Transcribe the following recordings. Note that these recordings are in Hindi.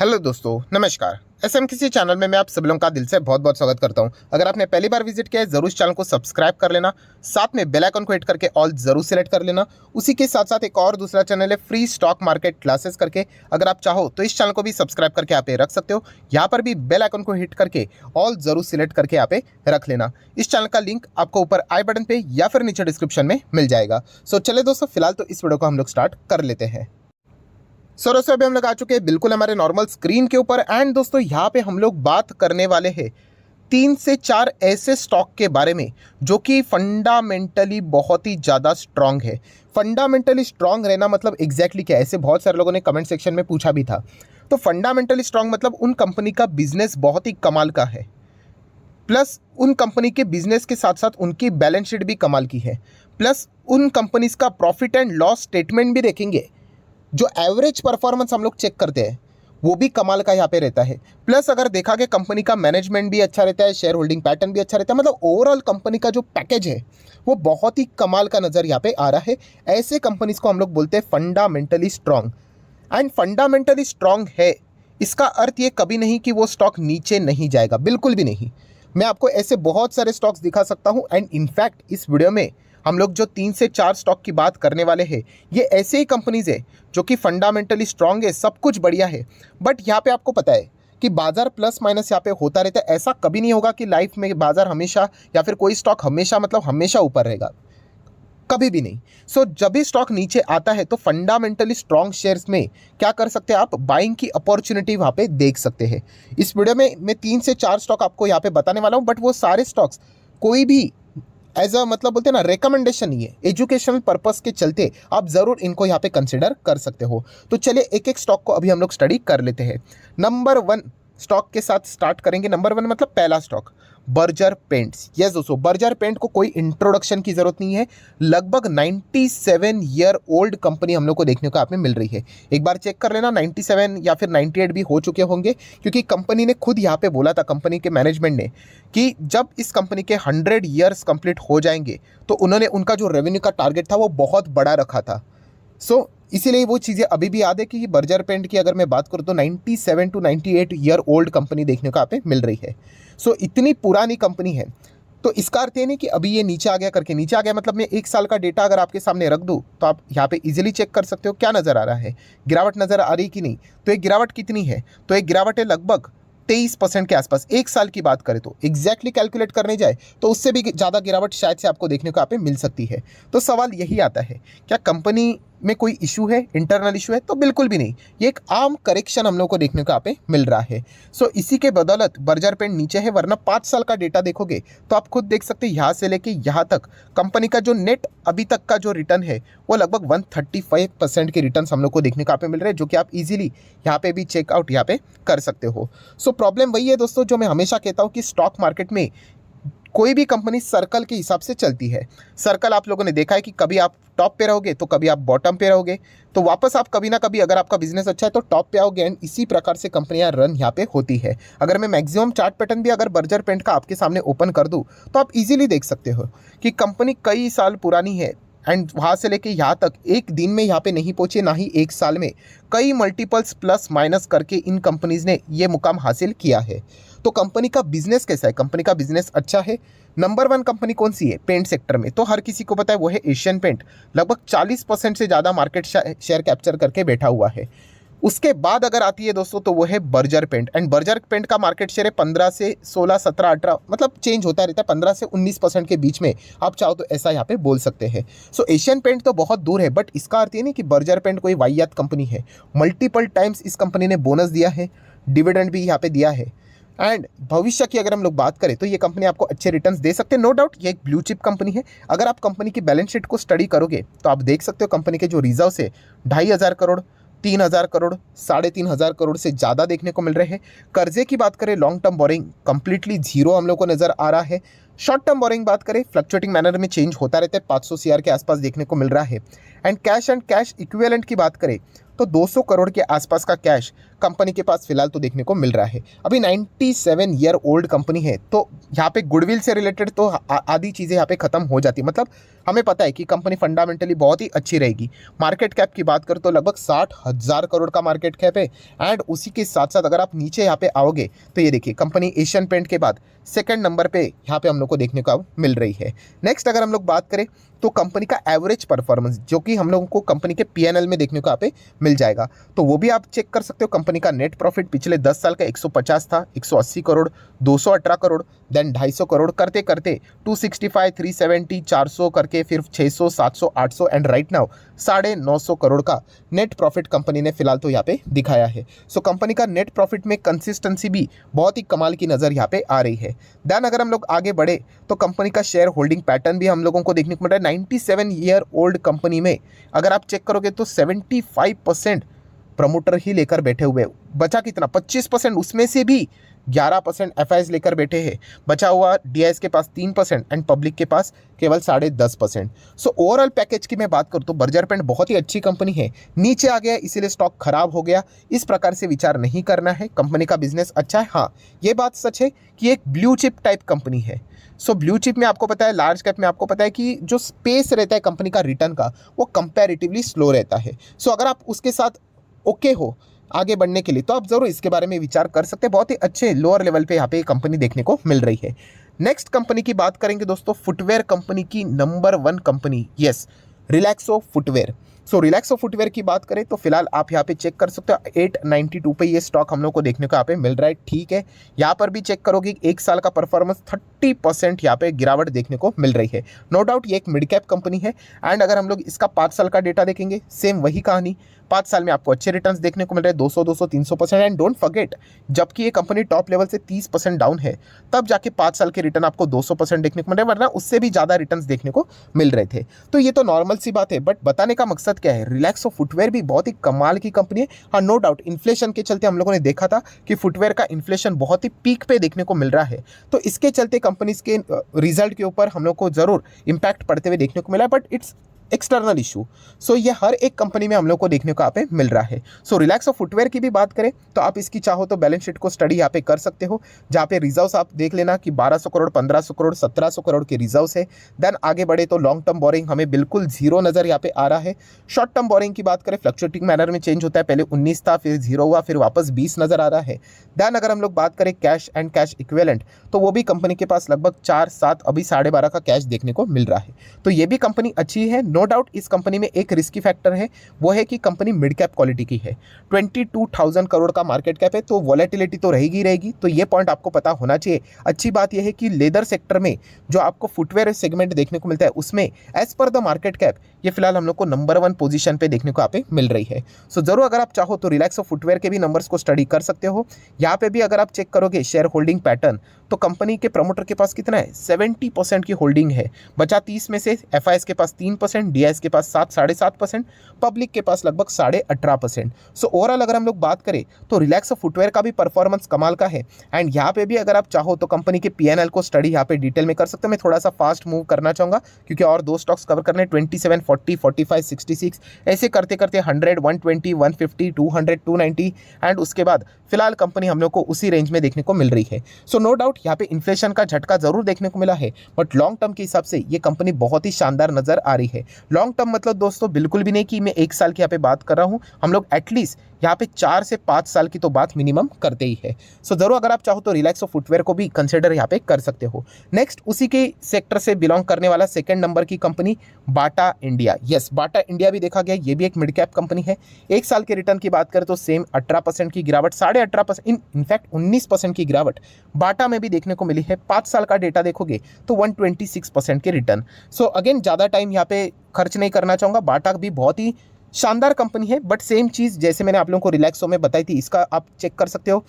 हेलो दोस्तों, नमस्कार। एसएम किसी चैनल में मैं आप सभी लोगों का दिल से बहुत बहुत स्वागत करता हूं। अगर आपने पहली बार विजिट किया है जरूर इस चैनल को सब्सक्राइब कर लेना, साथ में बेल आइकन को हिट करके ऑल जरूर सेलेक्ट कर लेना। उसी के साथ साथ एक और दूसरा चैनल है फ्री स्टॉक मार्केट क्लासेस करके, अगर आप चाहो तो इस चैनल को भी सब्सक्राइब करके आप रख सकते हो। यहाँ पर भी बेल आइकन को हिट करके ऑल जरूर सिलेक्ट करके यहाँ पे रख लेना। इस चैनल का लिंक आपको ऊपर आई बटन पे या फिर नीचे डिस्क्रिप्शन में मिल जाएगा। सो चले दोस्तों, फिलहाल तो इस वीडियो को हम लोग स्टार्ट कर लेते हैं। सो दोस्तों, अभी हम लोग आ चुके हैं बिल्कुल हमारे नॉर्मल स्क्रीन के ऊपर। एंड दोस्तों, यहाँ पे हम लोग बात करने वाले हैं 3 से 4 ऐसे स्टॉक के बारे में जो कि फंडामेंटली बहुत ही ज़्यादा स्ट्रांग है। फंडामेंटली स्ट्रांग रहना मतलब एग्जैक्टली क्या है, ऐसे बहुत सारे लोगों ने कमेंट सेक्शन में पूछा भी था। तो फंडामेंटली स्ट्रांग मतलब उन कंपनी का बिजनेस बहुत ही कमाल का है, प्लस उन कंपनी के बिजनेस के साथ साथ उनकी बैलेंस शीट भी कमाल की है, प्लस उन कंपनीज का प्रॉफिट एंड लॉस स्टेटमेंट भी देखेंगे। जो एवरेज परफॉर्मेंस हम लोग चेक करते हैं वो भी कमाल का यहाँ पे रहता है। प्लस अगर देखा कि कंपनी का मैनेजमेंट भी अच्छा रहता है, शेयर होल्डिंग पैटर्न भी अच्छा रहता है, मतलब ओवरऑल कंपनी का जो पैकेज है वो बहुत ही कमाल का नज़र यहाँ पे आ रहा है। ऐसे कंपनीज को हम लोग बोलते हैं fundamentally strong. And fundamentally strong है, इसका अर्थ ये कभी नहीं कि वो स्टॉक नीचे नहीं जाएगा, बिल्कुल भी नहीं। मैं आपको ऐसे बहुत सारे स्टॉक्स दिखा सकता हूँ। एंड इनफैक्ट इस वीडियो में हम लोग जो 3 से 4 स्टॉक की बात करने वाले हैं, ये ऐसे ही कंपनीज है जो कि फंडामेंटली स्ट्रांग है, सब कुछ बढ़िया है। बट यहाँ पे आपको पता है कि बाजार प्लस माइनस यहाँ पे होता रहता है। ऐसा कभी नहीं होगा कि लाइफ में बाजार हमेशा या फिर कोई स्टॉक हमेशा मतलब हमेशा ऊपर रहेगा, कभी भी नहीं। सो जब भी स्टॉक नीचे आता है तो फंडामेंटली स्ट्रांग शेयर्स में क्या कर सकते हैं आप, बाइंग की अपॉर्चुनिटी वहाँ पे देख सकते हैं। इस वीडियो में मैं 3 से 4 स्टॉक आपको यहाँ पे बताने वाला हूँ, बट वो सारे स्टॉक्स कोई भी एज अ मतलब बोलते हैं ना रेकमेंडेशन नहीं है, एजुकेशनल पर्पस के चलते आप ज़रूर इनको यहाँ पे कंसिडर कर सकते हो। तो चलिए एक एक स्टॉक को अभी हम लोग स्टडी कर लेते हैं। नंबर 1 स्टॉक के साथ स्टार्ट करेंगे। नंबर 1 मतलब पहला स्टॉक बर्जर पेंट्स। यस दोस्तों, बर्जर पेंट को कोई इंट्रोडक्शन की ज़रूरत नहीं है। लगभग 97 ईयर ओल्ड कंपनी हम लोग को देखने को आप में मिल रही है। एक बार चेक कर लेना, 97 या फिर 98 भी हो चुके होंगे, क्योंकि कंपनी ने खुद यहाँ पे बोला था, कंपनी के मैनेजमेंट ने, कि जब इस कंपनी के 100 ईयर्स कंप्लीट हो जाएंगे तो उन्होंने उनका जो रेवेन्यू का टारगेट था वो बहुत बड़ा रखा था। सो इसीलिए वो चीज़ें अभी भी याद है कि बर्जर पेंट की अगर मैं बात करूँ तो 97 टू 98 ईयर ओल्ड कंपनी देखने को आप पे मिल रही है। सो इतनी पुरानी कंपनी है। तो इसका अर्थ ये नहीं कि अभी ये नीचे आ गया करके, नीचे आ गया मतलब मैं 1 साल का डेटा अगर आपके सामने रख दूँ तो आप यहाँ पे इजीली चेक कर सकते हो क्या नज़र आ रहा है, गिरावट नज़र आ रही कि नहीं। तो एक गिरावट कितनी है, तो एक गिरावट है लगभग 23% के आसपास। 1 साल की बात करें तो एग्जैक्टली कैलकुलेट करने जाए तो उससे भी ज़्यादा गिरावट शायद से आपको देखने को यहाँ पे मिल सकती है। तो सवाल यही आता है, क्या कंपनी में कोई इशू है, इंटरनल इशू है? तो बिल्कुल भी नहीं, ये एक आम करेक्शन हम लोग को देखने को यहाँ पे मिल रहा है। सो इसी के बदौलत बर्जर पेंट नीचे है, वरना 5 साल का डेटा देखोगे तो आप खुद देख सकते हैं यहाँ से लेके यहाँ तक कंपनी का जो नेट अभी तक का जो रिटर्न है वो लगभग 135% के रिटर्न हम लोग को देखने को यहाँ पे मिल रहे हैं, जो कि आप इजीली यहाँ पे भी चेकआउट यहाँ पे कर सकते हो। सो प्रॉब्लम वही है दोस्तों, जो मैं हमेशा कहता हूँ कि स्टॉक मार्केट में कोई भी कंपनी सर्कल के हिसाब से चलती है। सर्कल आप लोगों ने देखा है कि कभी आप टॉप पे रहोगे तो कभी आप बॉटम पे रहोगे, तो वापस आप कभी ना कभी अगर आपका बिजनेस अच्छा है तो टॉप पे आओगे। एंड इसी प्रकार से कंपनियां रन यहाँ पे होती है। अगर मैं मैक्सिमम चार्ट पैटर्न भी अगर बर्जर पेंट का आपके सामने ओपन कर दूँ तो आप इजीली देख सकते हो कि कंपनी कई साल पुरानी है। एंड वहाँ से लेके यहाँ तक एक दिन में यहाँ पे नहीं पहुँचे, ना ही 1 साल में, कई मल्टीपल्स प्लस माइनस करके इन कंपनीज ने ये मुकाम हासिल किया है। तो कंपनी का बिजनेस कैसा है, कंपनी का बिजनेस अच्छा है। नंबर 1 कंपनी कौन सी है पेंट सेक्टर में, तो हर किसी को पता है वो है एशियन पेंट। लगभग 40% से ज़्यादा मार्केट शेयर कैप्चर करके बैठा हुआ है। उसके बाद अगर आती है दोस्तों तो वो है Berger paint. And Berger paint का मार्केट शेयर है 15 से 16, 17, 18, मतलब चेंज होता रहता है, 15 से 19% के बीच में आप चाहो तो ऐसा यहाँ पे बोल सकते हैं। सो एशियन पेंट तो बहुत दूर है, बट इसका अर्थ ये नहीं कि बर्जर पेंट कोई वाहियात कंपनी है। मल्टीपल टाइम्स इस कंपनी ने बोनस दिया है, डिविडेंड भी यहाँ पे दिया है। एंड भविष्य की अगर हम लोग बात करें तो ये कंपनी आपको अच्छे रिटर्न्स दे सकते हैं, नो डाउट ये एक ब्लू चिप कंपनी है। अगर आप कंपनी की बैलेंस शीट को स्टडी करोगे तो आप देख सकते हो कंपनी के जो रिजर्व्स है 2,500 करोड़, 3,000 करोड़, 3,500 करोड़ से ज़्यादा देखने को मिल रहे हैं। कर्जे की बात करें, long term borrowing completely zero हम लोग को नज़र आ रहा है। शॉर्ट टर्म बोरिंग बात करें, फ्लक्चुएटिंग मैनर में चेंज होता रहता है, 500 CR के आसपास देखने को मिल रहा है। एंड कैश इक्विवेलेंट की बात करें तो 200 करोड़ के आसपास का कैश कंपनी के पास फिलहाल तो देखने को मिल रहा है। अभी 97 ईयर ओल्ड कंपनी है, तो यहाँ पे गुडविल से रिलेटेड तो आधी चीज़ें यहाँ पे खत्म हो जाती, मतलब हमें पता है कि कंपनी फंडामेंटली बहुत ही अच्छी रहेगी। मार्केट कैप की बात करें तो लगभग 60,000 करोड़ का मार्केट कैप है। एंड उसी के साथ साथ अगर आप नीचे यहाँ पे आओगे तो ये देखिए कंपनी एशियन पेंट के बाद सेकंड नंबर पे यहाँ पे हम लोग को देखने को अब मिल रही है। नेक्स्ट अगर हम लोग बात करें तो कंपनी का एवरेज परफॉर्मेंस जो कि हम लोगों को कंपनी के पीएनएल में देखने को यहाँ पे मिल जाएगा, तो वो भी आप चेक कर सकते हो। कंपनी का नेट प्रॉफिट पिछले 10 साल का 150 था, 180 करोड़, 218 करोड़, देन 250 करोड़ करते करते 265, 370, 400 करके फिर 600, 700, 800 एंड राइट नाउ 950 करोड़ का नेट प्रॉफिट कंपनी ने फिलहाल तो यहाँ पे दिखाया है। सो कंपनी का नेट प्रॉफिट में कंसिस्टेंसी भी बहुत ही कमाल की नज़र यहाँ पे आ रही है। देन अगर हम लोग आगे बढ़े तो कंपनी का शेयर होल्डिंग पैटर्न भी हम लोगों को देखने को मिल रहा है। 97 ईयर ओल्ड कंपनी में अगर आप चेक करोगे तो 75% प्रमोटर ही लेकर बैठे हुए, बचा कितना 25%, उसमें से भी 11% एफआईएस लेकर बैठे हैं। बचा हुआ डीआईएस के पास 3% एंड पब्लिक के पास केवल 10.5%। सो ओवरऑल पैकेज की मैं बात करूँ तो बर्जर पेंट बहुत ही अच्छी कंपनी है। नीचे आ गया इसीलिए स्टॉक खराब हो गया, इस प्रकार से विचार नहीं करना है। कंपनी का बिजनेस अच्छा है। हाँ, ये बात सच है कि एक ब्लू चिप टाइप कंपनी है। सो ब्लू चिप में आपको पता है, लार्ज कैप में आपको पता है कि जो स्पेस रहता है कंपनी का रिटर्न का वो कंपैरेटिवली स्लो रहता है। सो अगर आप उसके साथ ओके हो आगे बढ़ने के लिए तो आप जरूर इसके बारे में विचार कर सकते हैं। बहुत ही अच्छे लोअर लेवल पे यहाँ पे कंपनी देखने को मिल रही है। नेक्स्ट कंपनी की बात करेंगे दोस्तों, फुटवेयर कंपनी की नंबर 1 कंपनी, yes, Relaxo footwear. So Relaxo footwear की बात करें तो फिलहाल आप यहाँ पे चेक कर सकते हो 892 पे ये स्टॉक हम लोग को देखने को यहाँ पे मिल रहा है। ठीक है, यहाँ पर भी चेक करोगे एक साल का परफॉर्मेंस 30% यहाँ पे गिरावट देखने को मिल रही है। नो डाउट ये एक मिड कैप कंपनी है। एंड अगर हम लोग इसका 5 साल का डेटा देखेंगे, सेम वही कहानी, 5 साल में आपको अच्छे रिटर्न्स देखने को मिल रहे हैं, 200, 200, 300%। एंड डोंट फॉरगेट, जबकि ये कंपनी टॉप लेवल से 30% डाउन है, तब जाके 5 साल के रिटर्न आपको 200% देखने को मिल रहे हैं, वरना उससे भी ज़्यादा रिटर्न्स देखने को मिल रहे थे। तो ये तो नॉर्मल सी बात है, बट बताने का मकसद क्या है, रिलैक्सो फुटवेयर भी बहुत ही कमाल की कंपनी है। हाँ, नो डाउट इन्फ्लेशन के चलते हम लोगों ने देखा था कि फुटवेयर का इन्फ्लेशन बहुत ही पीक पे देखने को मिल रहा है, तो इसके चलते कंपनीज के रिजल्ट के ऊपर हम लोग को जरूर इम्पैक्ट पड़ते हुए देखने को मिला, बट इट्स एक्सटर्नल इशू। सो ये हर एक कंपनी में हम लोग को देखने को यहाँ पे मिल रहा है। सो रिलैक्सो फुटवेयर की भी बात करें तो आप इसकी चाहो तो बैलेंस शीट को स्टडी यहाँ पे कर सकते हो, जहाँ पे रिजर्व्स आप देख लेना कि 1200 करोड़, 1500 करोड़, 1700 करोड़ के रिजर्व्स है। देन आगे बढ़े तो लॉन्ग टर्म बोरिंग हमें बिल्कुल जीरो नजर यहाँ पे आ रहा है। शॉर्ट टर्म बोरिंग की बात करें, फ्लक्चुएटिंग मैनर में चेंज होता है, पहले 19 था, फिर 0 हुआ, फिर वापस 20 नजर आ रहा है। देन अगर हम लोग बात करें कैश एंड कैश इक्विवेलेंट, तो वो भी कंपनी के पास लगभग 4-7, अभी 12.5 का कैश देखने को मिल रहा है। तो ये भी कंपनी अच्छी है। नो डाउट इस कंपनी में एक रिस्की फैक्टर है, वो है कि कंपनी मिड कैप क्वालिटी की है। 22,000 करोड़ का मार्केट कैप है, तो वॉलेटिलिटी तो रहेगी ही रहेगी, तो ये पॉइंट आपको पता होना चाहिए। अच्छी बात यह है कि लेदर सेक्टर में जो आपको फुटवेयर सेगमेंट देखने को मिलता है, उसमें as per the market cap ये फिलहाल हम लोग को नंबर 1 पोजीशन पे देखने को यहाँ पे मिल रही है। सो जरूर अगर आप चाहो तो रिलैक्सो फुटवेयर के भी नंबर्स को स्टडी कर सकते हो। यहाँ पे भी अगर आप चेक करोगे शेयर होल्डिंग पैटर्न, तो कंपनी के प्रमोटर के पास कितना है, 70% की होल्डिंग है। बचा 30 में से एफआईएस के पास 3%, डीआईएस के पास 7-7.5%, पब्लिक के पास लगभग 18.5%। सो ओवरऑल अगर हम लोग बात करें तो रिलैक्सो फुटवेयर का भी परफॉर्मेंस कमाल का है। एंड यहाँ पे भी अगर आप चाहो तो कंपनी के पीएनएल को स्टडी यहाँ पे डिटेल में कर सकते हो। मैं थोड़ा सा फास्ट मूव करना चाहूँगा क्योंकि और 2 स्टॉक्स कवर करने, 27, 40, 45, 66, ऐसे करते करते 100, 120, 150, 200, 290 एंड उसके बाद फिलहाल कंपनी हम लोग को उसी रेंज में देखने को मिल रही है। सो नो डाउट यहाँ पे इन्फ्लेशन का झटका जरूर देखने को मिला है, बट लॉन्ग टर्म के हिसाब से ये कंपनी बहुत ही शानदार नजर आ रही है। लॉन्ग टर्म मतलब दोस्तों बिल्कुल भी नहीं कि मैं 1 साल की यहाँ पे बात कर रहा हूँ, हम लोग एटलीस्ट यहाँ पे 4 से 5 साल की तो बात मिनिमम करते ही है। सो जरूर अगर आप चाहो तो रिलैक्सो फुटवेयर को भी कंसिडर यहाँ पे कर सकते हो। नेक्स्ट उसी के सेक्टर से बिलोंग करने वाला सेकंड नंबर की company Bata India. Yes, Bata India भी देखा गया, ये भी एक मिड कैप कंपनी है। 1 साल के रिटर्न की बात करें तो सेम 18% की गिरावट, 18.5%, इनफैक्ट 19% की गिरावट बाटा में भी देखने को मिली है। 5 साल का डेटा देखोगे तो 126% के रिटर्न। सो अगेन ज़्यादा टाइम यहाँ पे खर्च नहीं करना चाहूँगा, बाटा भी बहुत ही शानदार कंपनी है, बट सेम चीज़ जैसे मैंने आप लोगों को रिलैक्सो में बताई थी, इसका आप चेक कर सकते हो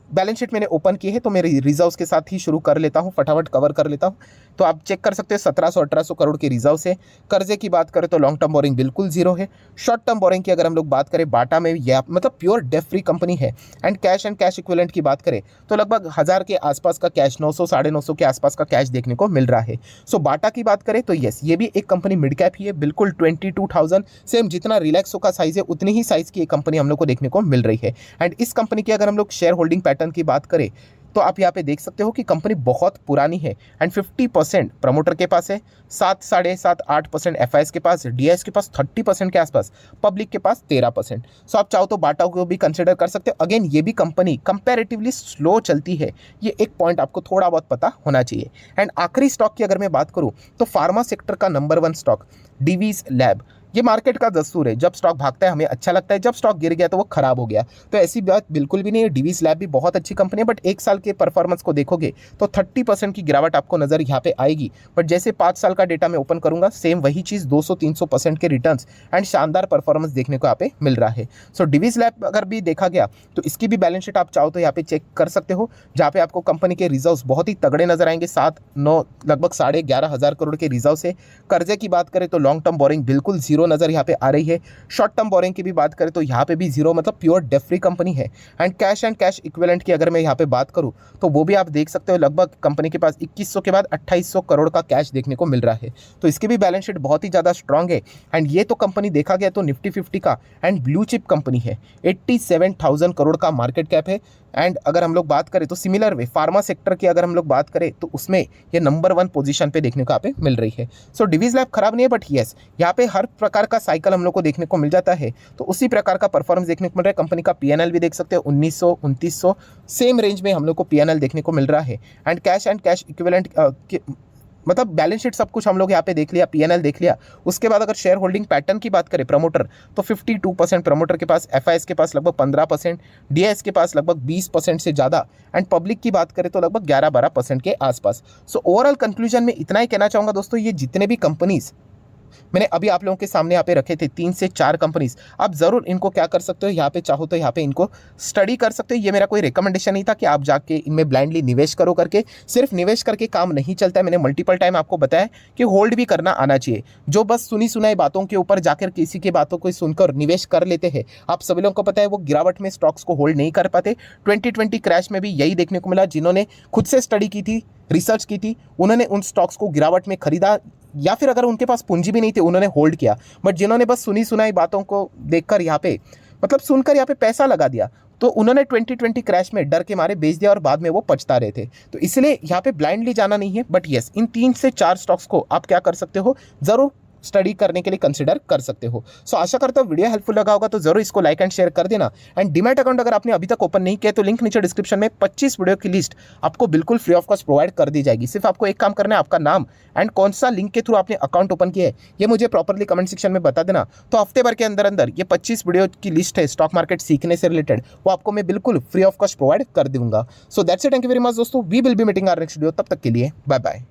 बैलेंस शीट मैंने ओपन की है तो मेरे रिजर्व्स के साथ ही शुरू कर लेता हूँ, फटाफट कवर कर लेता हूँ। तो आप चेक कर सकते हो 1700-1800 करोड़ के रिजर्व है। कर्जे की बात करें तो लॉन्ग टर्म बोरिंग बिल्कुल जीरो है। शॉर्ट टर्म बोरिंग की अगर हम लोग बात करें, बाटा में यह मतलब प्योर डेट फ्री कंपनी है। एंड कैश इक्विवेलेंट की बात करें तो लगभग 1000 के आसपास का कैश, 900-950 के आसपास का कैश देखने को मिल रहा है। सो बाटा की बात करें तो यस, ये भी एक कंपनी मिड कैप ही है, बिल्कुल 22,000 सेम जितना रिलैक्सो का साइज है उतनी ही साइज की एक कंपनी हम लोग को देखने को मिल रही है। एंड इस कंपनी की अगर हम लोग शेयर होल्डिंग पैटर्न की बात करें तो आप यहाँ पे देख सकते हो कि कंपनी बहुत पुरानी है। एंड 50% प्रमोटर के पास है, 7-8% एफआईएस के पास, डीआईएस के पास 30% के आसपास, पब्लिक के पास 13%। सो आप चाहो तो बाटा को भी कंसिडर कर सकते हो। अगेन ये भी कंपनी कंपैरेटिवली स्लो चलती है, ये एक पॉइंट आपको थोड़ा बहुत पता होना चाहिए। एंड आखिरी स्टॉक की अगर मैं बात करूँ तो फार्मा सेक्टर का नंबर 1 स्टॉक डिवीज लैब। ये मार्केट का दस्तूर है, जब स्टॉक भागता है हमें अच्छा लगता है, जब स्टॉक गिर गया तो वो खराब हो गया। तो ऐसी बात बिल्कुल भी नहीं है। डिवीज लैब भी बहुत अच्छी कंपनी है, बट एक साल के परफॉर्मेंस को देखोगे तो 30% की गिरावट आपको नजर यहाँ पे आएगी। बट जैसे 5 साल का डेटा मैं ओपन करूंगा, सेम वही चीज 200-300% के रिटर्न्स एंड शानदार परफॉर्मेंस देखने को यहाँ पे मिल रहा है। सो डिवीज लैब अगर भी देखा गया तो इसकी भी बैलेंस शीट आप चाहो तो यहाँ पे चेक कर सकते हो, जहाँ पे आपको कंपनी के रिजर्व बहुत ही तगड़े नजर आएंगे। 7-9 लगभग 11,500 करोड़ के रिजर्व से। कर्जे की बात करें तो लॉन्ग टर्म बोरिंग बिल्कुल जीरो नजर यहाँ पे आ रही है। शॉर्ट टर्म बोरिंग की भी बात करें तो यहाँ पे भी जीरो, मतलब प्योर डेट फ्री कंपनी है। एंड कैश इक्विवेलेंट की अगर मैं यहाँ पे बात करूँ तो वो भी आप देख सकते हो, लगभग कंपनी के पास 2100 के बाद 2800 करोड़ का कैश देखने को मिल रहा है। तो इसकी भी बैलेंस शीट बहुत ही ज़्यादा स्ट्रांग है। एंड ये तो कंपनी देखा गया तो निफ्टी 50 का एंड ब्लू चिप कंपनी है। 87,000 करोड़ का मार्केट कैप है। एंड अगर हम लोग बात करें तो सिमिलर वे फार्मा सेक्टर की अगर हम लोग बात करें तो उसमें ये नंबर 1 पोजीशन पे देखने को यहाँ पे मिल रही है। सो डिवीज लैब खराब नहीं है, बट यस यहाँ पे हर प्रकार का साइकिल हम लोग को देखने को मिल जाता है, तो उसी प्रकार का परफॉर्मेंस देखने को मिल रहा है। कंपनी का पीएनएल भी देख सकते हो 1900-2900 सेम रेंज में हम लोग को पीएनएल देखने को मिल रहा है। एंड कैश इक्विवेलेंट मतलब बैलेंस शीट सब कुछ हम लोग यहाँ पे देख लिया, पीएनएल देख लिया। उसके बाद अगर शेयर होल्डिंग पैटर्न की बात करें, प्रमोटर तो 52% प्रमोटर के पास, एफआईएस के पास लगभग 15%, डीआईएस के पास लगभग 20% से ज़्यादा, एंड पब्लिक की बात करें तो लगभग 11-12% के आसपास। सो ओवरऑल कंक्लूजन में इतना ही कहना चाहूँगा दोस्तों, ये जितने भी कंपनीज मैंने अभी आप लोगों के सामने यहाँ पे रखे थे 3 से 4 कंपनीज, आप जरूर इनको क्या कर सकते हो, यहाँ पे चाहो तो यहाँ पे इनको स्टडी कर सकते हो। ये मेरा कोई रिकमेंडेशन नहीं था कि आप जाके इनमें ब्लाइंडली निवेश करो करके। सिर्फ निवेश करके काम नहीं चलता है, मैंने मल्टीपल टाइम आपको बताया कि होल्ड भी करना आना चाहिए। जो बस सुनी सुनाई बातों के ऊपर जाकर किसी की बातों को सुनकर निवेश कर लेते हैं, आप सभी लोगों को पता है वो गिरावट में स्टॉक्स को होल्ड नहीं कर पाते। 2020 क्रैश में भी यही देखने को मिला। जिन्होंने खुद से स्टडी की थी, रिसर्च की थी, उन्होंने उन स्टॉक्स को गिरावट में खरीदा, या फिर अगर उनके पास पूंजी भी नहीं थी उन्होंने होल्ड किया। बट जिन्होंने बस सुनी सुनाई बातों को देखकर यहाँ पे मतलब सुनकर यहाँ पे पैसा लगा दिया, तो उन्होंने 2020 क्रैश में डर के मारे बेच दिया और बाद में वो पछता रहे थे। तो इसलिए यहाँ पे ब्लाइंडली जाना नहीं है, बट यस इन 3 से 4 स्टॉक्स को आप क्या कर सकते हो, जरूर स्टडी करने के लिए कंसिडर कर सकते हो। सो आशा करता हूँ वीडियो हेल्पफुल लगा होगा, तो जरूर इसको लाइक एंड शेयर कर देना। एंड डीमैट अकाउंट अगर आपने अभी तक ओपन नहीं किया तो लिंक नीचे डिस्क्रिप्शन में 25 वीडियो की लिस्ट आपको बिल्कुल फ्री ऑफ कॉस्ट प्रोवाइड कर दी जाएगी। सिर्फ आपको एक काम करना है, आपका नाम एंड कौन सा लिंक के थ्रू आपने अकाउंट ओपन किया है ये मुझे प्रॉपरली कमेंट सेक्शन में बता देना। तो हफ्ते भर के अंदर अंदर ये 25 वीडियो की लिस्ट है स्टॉक मार्केट सीखने से रिलेटेड, वो आपको मैं बिल्कुल फ्री ऑफ कॉस्ट प्रोवाइड कर दूंगा। So that's it, thank you very much दोस्तों, we will be meeting our next video. तब तक के लिए बाय बाय।